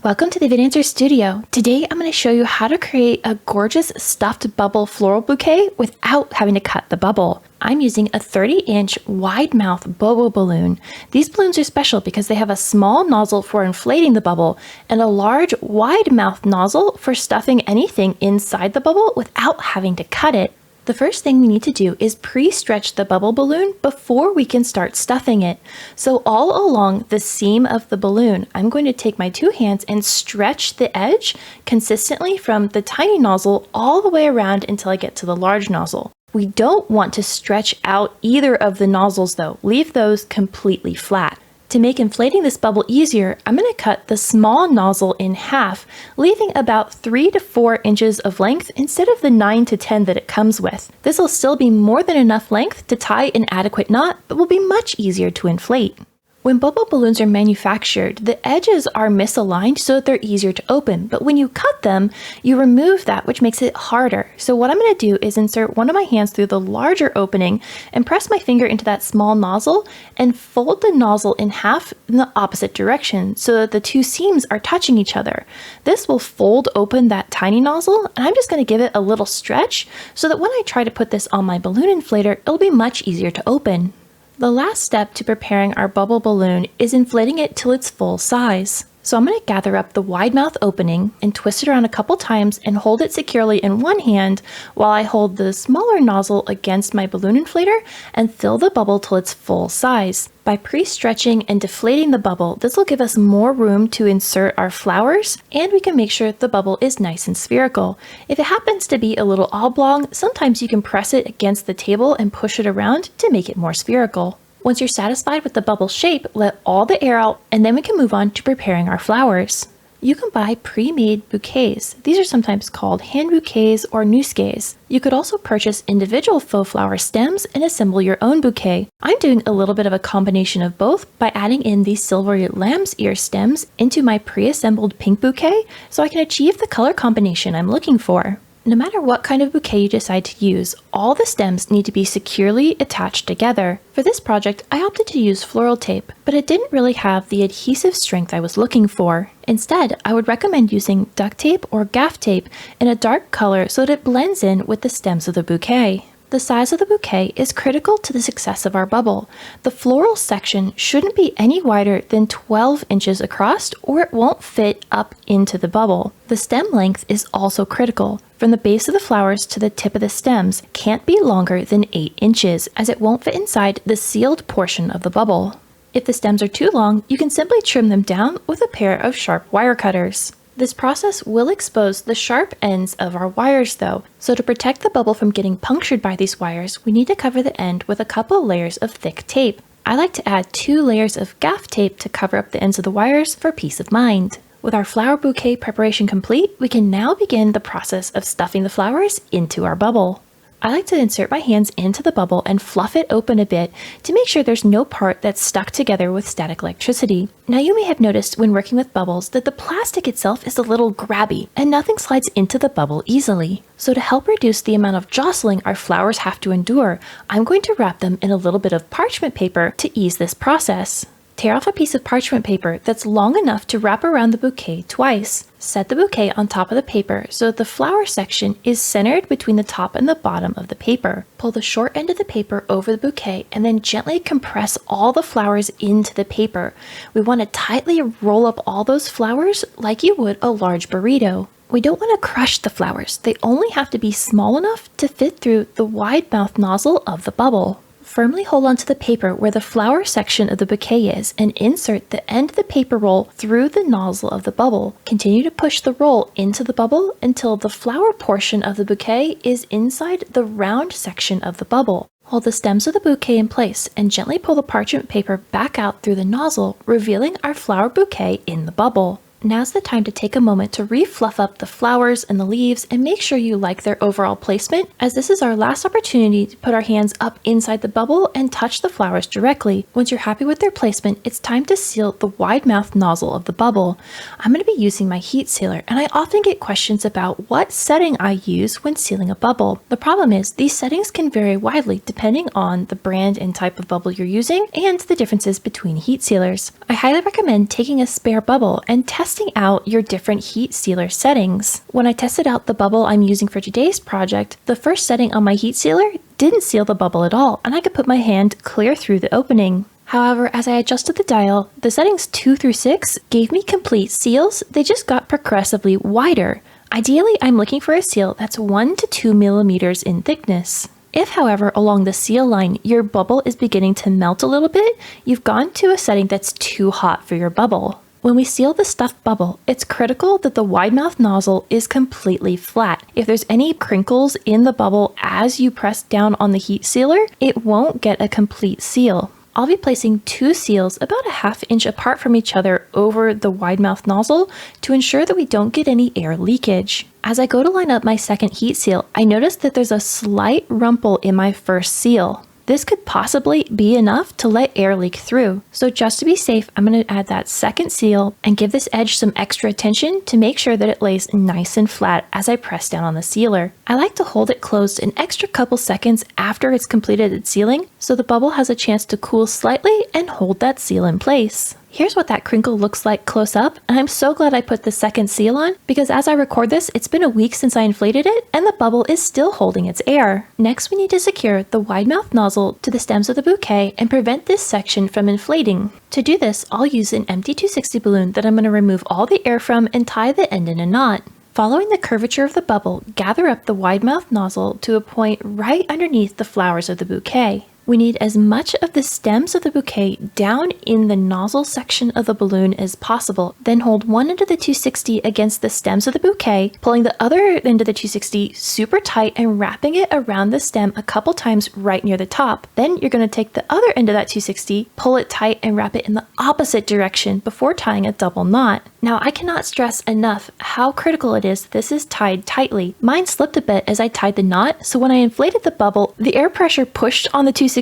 Welcome to the VidAnswer Studio. Today I'm going to show you how to create a gorgeous stuffed bubble floral bouquet without having to cut the bubble. I'm using a 30-inch wide mouth Bobo balloon. These balloons are special because they have a small nozzle for inflating the bubble and a large wide mouth nozzle for stuffing anything inside the bubble without having to cut it. The first thing we need to do is pre-stretch the bubble balloon before we can start stuffing it. So all along the seam of the balloon, I'm going to take my two hands and stretch the edge consistently from the tiny nozzle all the way around until I get to the large nozzle. We don't want to stretch out either of the nozzles though. Leave those completely flat. To make inflating this bubble easier, I'm going to cut the small nozzle in half, leaving about 3 to 4 inches of length instead of the 9 to 10 that it comes with. This will still be more than enough length to tie an adequate knot, but will be much easier to inflate. When bubble balloons are manufactured, the edges are misaligned so that they're easier to open, but when you cut them, you remove that, which makes it harder. So what I'm going to do is insert one of my hands through the larger opening and press my finger into that small nozzle and fold the nozzle in half in the opposite direction so that the two seams are touching each other. This will fold open that tiny nozzle, and I'm just going to give it a little stretch so that when I try to put this on my balloon inflator, it'll be much easier to open. The last step to preparing our bubble balloon is inflating it till its full size. So I'm going to gather up the wide mouth opening and twist it around a couple times and hold it securely in one hand while I hold the smaller nozzle against my balloon inflator and fill the bubble till its full size. By pre-stretching and deflating the bubble, this will give us more room to insert our flowers, and we can make sure the bubble is nice and spherical. If it happens to be a little oblong, sometimes you can press it against the table and push it around to make it more spherical. Once you're satisfied with the bubble shape, let all the air out, and then we can move on to preparing our flowers. You can buy pre-made bouquets. These are sometimes called hand bouquets or nosegays. You could also purchase individual faux flower stems and assemble your own bouquet. I'm doing a little bit of a combination of both by adding in these silvery lamb's ear stems into my pre-assembled pink bouquet so I can achieve the color combination I'm looking for. No matter what kind of bouquet you decide to use, all the stems need to be securely attached together. For this project, I opted to use floral tape, but it didn't really have the adhesive strength I was looking for. Instead, I would recommend using duct tape or gaff tape in a dark color so that it blends in with the stems of the bouquet. The size of the bouquet is critical to the success of our bubble. The floral section shouldn't be any wider than 12 inches across or it won't fit up into the bubble. The stem length is also critical. From the base of the flowers to the tip of the stems can't be longer than 8 inches as it won't fit inside the sealed portion of the bubble. If the stems are too long, you can simply trim them down with a pair of sharp wire cutters. This process will expose the sharp ends of our wires though, so to protect the bubble from getting punctured by these wires, we need to cover the end with a couple layers of thick tape. I like to add 2 layers of gaff tape to cover up the ends of the wires for peace of mind. With our flower bouquet preparation complete, we can now begin the process of stuffing the flowers into our bubble. I like to insert my hands into the bubble and fluff it open a bit to make sure there's no part that's stuck together with static electricity. Now you may have noticed when working with bubbles that the plastic itself is a little grabby and nothing slides into the bubble easily. So to help reduce the amount of jostling our flowers have to endure, I'm going to wrap them in a little bit of parchment paper to ease this process. Tear off a piece of parchment paper that's long enough to wrap around the bouquet twice. Set the bouquet on top of the paper so that the flower section is centered between the top and the bottom of the paper. Pull the short end of the paper over the bouquet and then gently compress all the flowers into the paper. We want to tightly roll up all those flowers like you would a large burrito. We don't want to crush the flowers. They only have to be small enough to fit through the wide mouth nozzle of the bubble. Firmly hold onto the paper where the flower section of the bouquet is and insert the end of the paper roll through the nozzle of the bubble. Continue to push the roll into the bubble until the flower portion of the bouquet is inside the round section of the bubble. Hold the stems of the bouquet in place and gently pull the parchment paper back out through the nozzle, revealing our flower bouquet in the bubble. Now's the time to take a moment to re-fluff up the flowers and the leaves and make sure you like their overall placement, as this is our last opportunity to put our hands up inside the bubble and touch the flowers directly. Once you're happy with their placement, it's time to seal the wide mouth nozzle of the bubble. I'm going to be using my heat sealer, and I often get questions about what setting I use when sealing a bubble. The problem is these settings can vary widely depending on the brand and type of bubble you're using and the differences between heat sealers. I highly recommend taking a spare bubble and testing testing out your different heat sealer settings. When I tested out the bubble I'm using for today's project, the first setting on my heat sealer didn't seal the bubble at all, and I could put my hand clear through the opening. However, as I adjusted the dial, the settings 2 through 6 gave me complete seals. They just got progressively wider. Ideally, I'm looking for a seal that's 1 to 2 millimeters in thickness. If, however, along the seal line, your bubble is beginning to melt a little bit, you've gone to a setting that's too hot for your bubble. When we seal the stuffed bubble, it's critical that the wide mouth nozzle is completely flat. If there's any crinkles in the bubble as you press down on the heat sealer, it won't get a complete seal. I'll be placing 2 seals about a ½ inch apart from each other over the wide mouth nozzle to ensure that we don't get any air leakage. As I go to line up my second heat seal, I notice that there's a slight rumple in my first seal. This could possibly be enough to let air leak through. So just to be safe, I'm going to add that second seal and give this edge some extra attention to make sure that it lays nice and flat as I press down on the sealer. I like to hold it closed an extra couple seconds after it's completed its sealing so the bubble has a chance to cool slightly and hold that seal in place. Here's what that crinkle looks like close up, and I'm so glad I put the second seal on because as I record this, it's been a week since I inflated it and the bubble is still holding its air. Next, we need to secure the wide mouth nozzle to the stems of the bouquet and prevent this section from inflating. To do this, I'll use an empty 260 balloon that I'm going to remove all the air from and tie the end in a knot. Following the curvature of the bubble, gather up the wide mouth nozzle to a point right underneath the flowers of the bouquet. We need as much of the stems of the bouquet down in the nozzle section of the balloon as possible. Then hold one end of the 260 against the stems of the bouquet, pulling the other end of the 260 super tight and wrapping it around the stem a couple times right near the top. Then you're going to take the other end of that 260, pull it tight and wrap it in the opposite direction before tying a double knot. Now, I cannot stress enough how critical it is that this is tied tightly. Mine slipped a bit as I tied the knot, so when I inflated the bubble, the air pressure pushed on the 260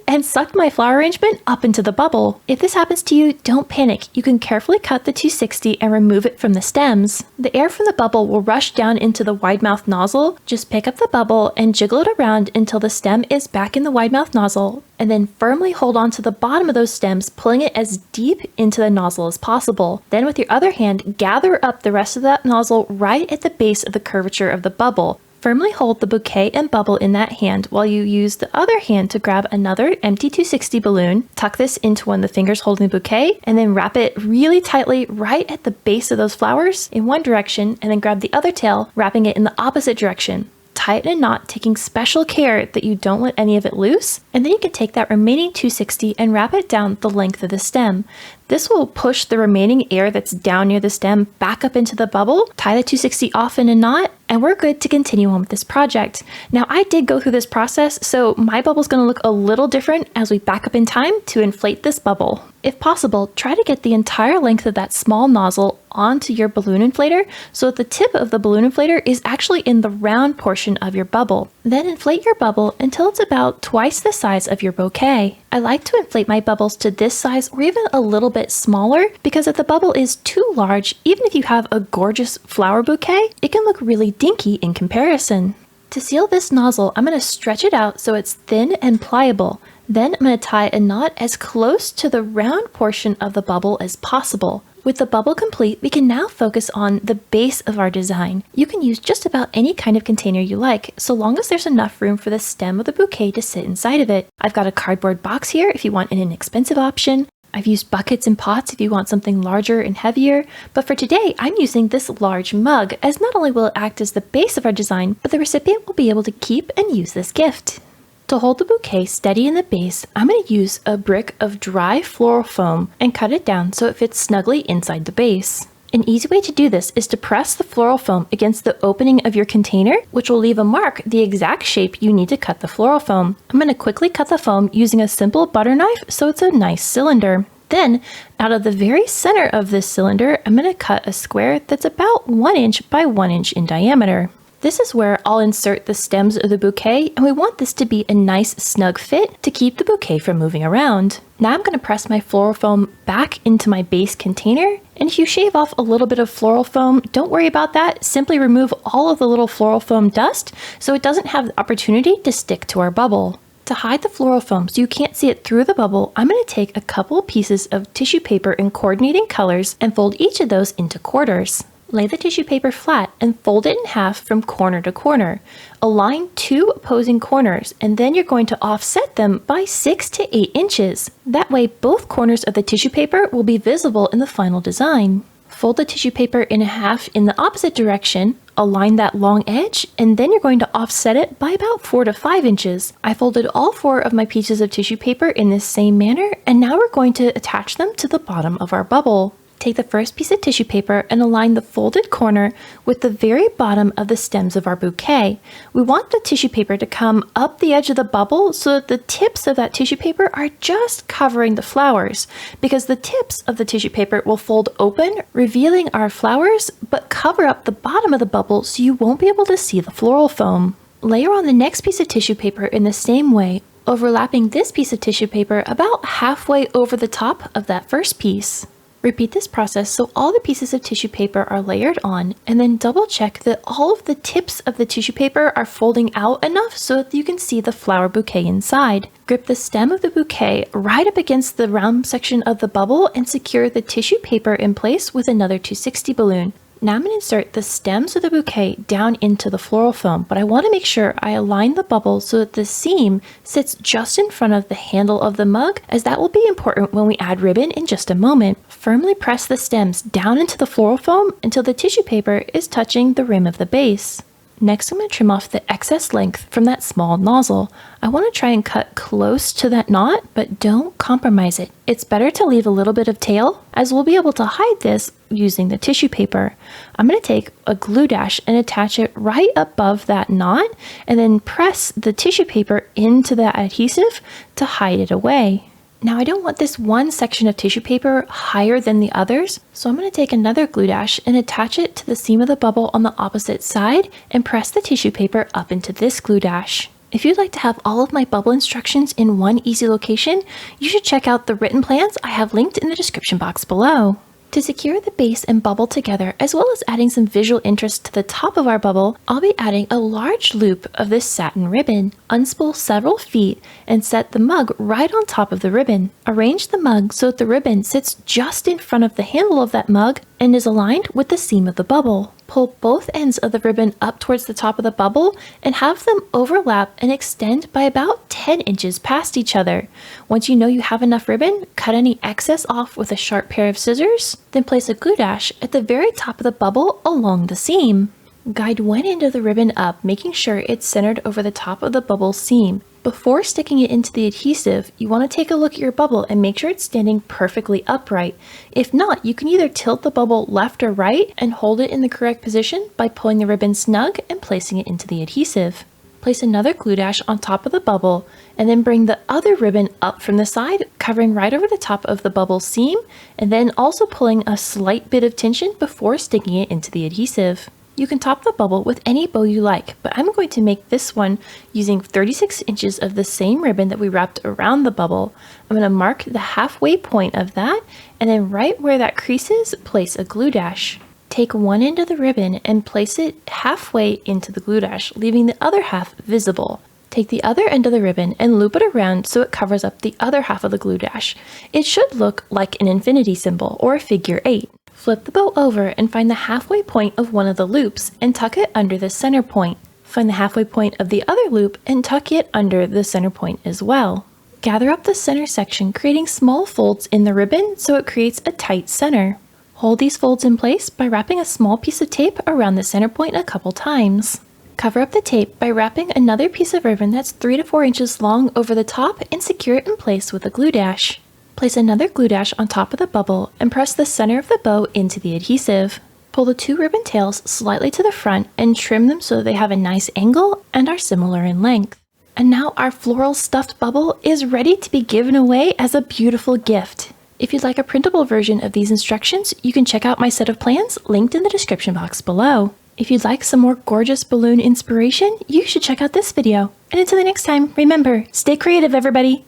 and sucked my flower arrangement up into the bubble. If this happens to you, don't panic. You can carefully cut the 260 and remove it from the stems. The air from the bubble will rush down into the wide mouth nozzle. Just pick up the bubble and jiggle it around until the stem is back in the wide mouth nozzle, and then firmly hold on to the bottom of those stems, pulling it as deep into the nozzle as possible. Then with your other hand, gather up the rest of that nozzle right at the base of the curvature of the bubble. Firmly hold the bouquet and bubble in that hand while you use the other hand to grab another empty 260 balloon, tuck this into one of the fingers holding the bouquet, and then wrap it really tightly right at the base of those flowers in one direction, and then grab the other tail, wrapping it in the opposite direction. Tighten a knot, taking special care that you don't let any of it loose, and then you can take that remaining 260 and wrap it down the length of the stem. This will push the remaining air that's down near the stem back up into the bubble, tie the 260 off in a knot, and we're good to continue on with this project. Now, I did go through this process, so my bubble's going to look a little different as we back up in time to inflate this bubble. If possible, try to get the entire length of that small nozzle onto your balloon inflator so that the tip of the balloon inflator is actually in the round portion of your bubble. Then inflate your bubble until it's about twice the size of your bouquet. I like to inflate my bubbles to this size or even a little bit smaller because if the bubble is too large, even if you have a gorgeous flower bouquet, it can look really dinky in comparison. To seal this nozzle, I'm going to stretch it out so it's thin and pliable. Then I'm going to tie a knot as close to the round portion of the bubble as possible. With the bubble complete, we can now focus on the base of our design. You can use just about any kind of container you like, so long as there's enough room for the stem of the bouquet to sit inside of it. I've got a cardboard box here if you want an inexpensive option. I've used buckets and pots if you want something larger and heavier, but for today, I'm using this large mug, as not only will it act as the base of our design, but the recipient will be able to keep and use this gift. To hold the bouquet steady in the base, I'm going to use a brick of dry floral foam and cut it down so it fits snugly inside the base. An easy way to do this is to press the floral foam against the opening of your container, which will leave a mark the exact shape you need to cut the floral foam. I'm going to quickly cut the foam using a simple butter knife so it's a nice cylinder. Then, out of the very center of this cylinder, I'm going to cut a square that's about 1 inch by 1 inch in diameter. This is where I'll insert the stems of the bouquet, and we want this to be a nice snug fit to keep the bouquet from moving around. Now I'm going to press my floral foam back into my base container, and if you shave off a little bit of floral foam, don't worry about that. Simply remove all of the little floral foam dust so it doesn't have the opportunity to stick to our bubble. To hide the floral foam so you can't see it through the bubble, I'm going to take a couple pieces of tissue paper in coordinating colors and fold each of those into quarters. Lay the tissue paper flat and fold it in half from corner to corner. Align two opposing corners and then you're going to offset them by 6 to 8 inches. That way both corners of the tissue paper will be visible in the final design. Fold the tissue paper in half in the opposite direction, align that long edge, and then you're going to offset it by about 4 to 5 inches. I folded all 4 of my pieces of tissue paper in this same manner, and now we're going to attach them to the bottom of our bubble. Take the first piece of tissue paper and align the folded corner with the very bottom of the stems of our bouquet. We want the tissue paper to come up the edge of the bubble so that the tips of that tissue paper are just covering the flowers, because the tips of the tissue paper will fold open, revealing our flowers, but cover up the bottom of the bubble so you won't be able to see the floral foam. Layer on the next piece of tissue paper in the same way, overlapping this piece of tissue paper about halfway over the top of that first piece. Repeat this process so all the pieces of tissue paper are layered on, and then double check that all of the tips of the tissue paper are folding out enough so that you can see the flower bouquet inside. Grip the stem of the bouquet right up against the round section of the bubble and secure the tissue paper in place with another 260 balloon. Now I'm going to insert the stems of the bouquet down into the floral foam, but I want to make sure I align the bubble so that the seam sits just in front of the handle of the mug, as that will be important when we add ribbon in just a moment. Firmly press the stems down into the floral foam until the tissue paper is touching the rim of the base. Next, I'm going to trim off the excess length from that small nozzle. I want to try and cut close to that knot, but don't compromise it. It's better to leave a little bit of tail, as we'll be able to hide this using the tissue paper. I'm going to take a glue dash and attach it right above that knot, and then press the tissue paper into that adhesive to hide it away. Now I don't want this one section of tissue paper higher than the others, so I'm going to take another glue dash and attach it to the seam of the bubble on the opposite side and press the tissue paper up into this glue dash. If you'd like to have all of my bubble instructions in one easy location, you should check out the written plans I have linked in the description box below. To secure the base and bubble together, as well as adding some visual interest to the top of our bubble, I'll be adding a large loop of this satin ribbon. Unspool several feet and set the mug right on top of the ribbon. Arrange the mug so that the ribbon sits just in front of the handle of that mug and is aligned with the seam of the bubble. Pull both ends of the ribbon up towards the top of the bubble and have them overlap and extend by about 10 inches past each other. Once you know you have enough ribbon, cut any excess off with a sharp pair of scissors, then place a glue dash at the very top of the bubble along the seam. Guide one end of the ribbon up, making sure it's centered over the top of the bubble seam. Before sticking it into the adhesive, you want to take a look at your bubble and make sure it's standing perfectly upright. If not, you can either tilt the bubble left or right and hold it in the correct position by pulling the ribbon snug and placing it into the adhesive. Place another glue dash on top of the bubble and then bring the other ribbon up from the side, covering right over the top of the bubble seam, and then also pulling a slight bit of tension before sticking it into the adhesive. You can top the bubble with any bow you like, but I'm going to make this one using 36 inches of the same ribbon that we wrapped around the bubble. I'm going to mark the halfway point of that, and then right where that crease is, place a glue dash. Take one end of the ribbon and place it halfway into the glue dash, leaving the other half visible. Take the other end of the ribbon and loop it around so it covers up the other half of the glue dash. It should look like an infinity symbol or a figure 8. Flip the bow over and find the halfway point of one of the loops and tuck it under the center point. Find the halfway point of the other loop and tuck it under the center point as well. Gather up the center section, creating small folds in the ribbon so it creates a tight center. Hold these folds in place by wrapping a small piece of tape around the center point a couple times. Cover up the tape by wrapping another piece of ribbon that's 3 to 4 inches long over the top and secure it in place with a glue dash. Place another glue dash on top of the bubble and press the center of the bow into the adhesive. Pull the two ribbon tails slightly to the front and trim them so they have a nice angle and are similar in length. And now our floral stuffed bubble is ready to be given away as a beautiful gift. If you'd like a printable version of these instructions, you can check out my set of plans linked in the description box below. If you'd like some more gorgeous balloon inspiration, you should check out this video. And until the next time, remember, stay creative, everybody!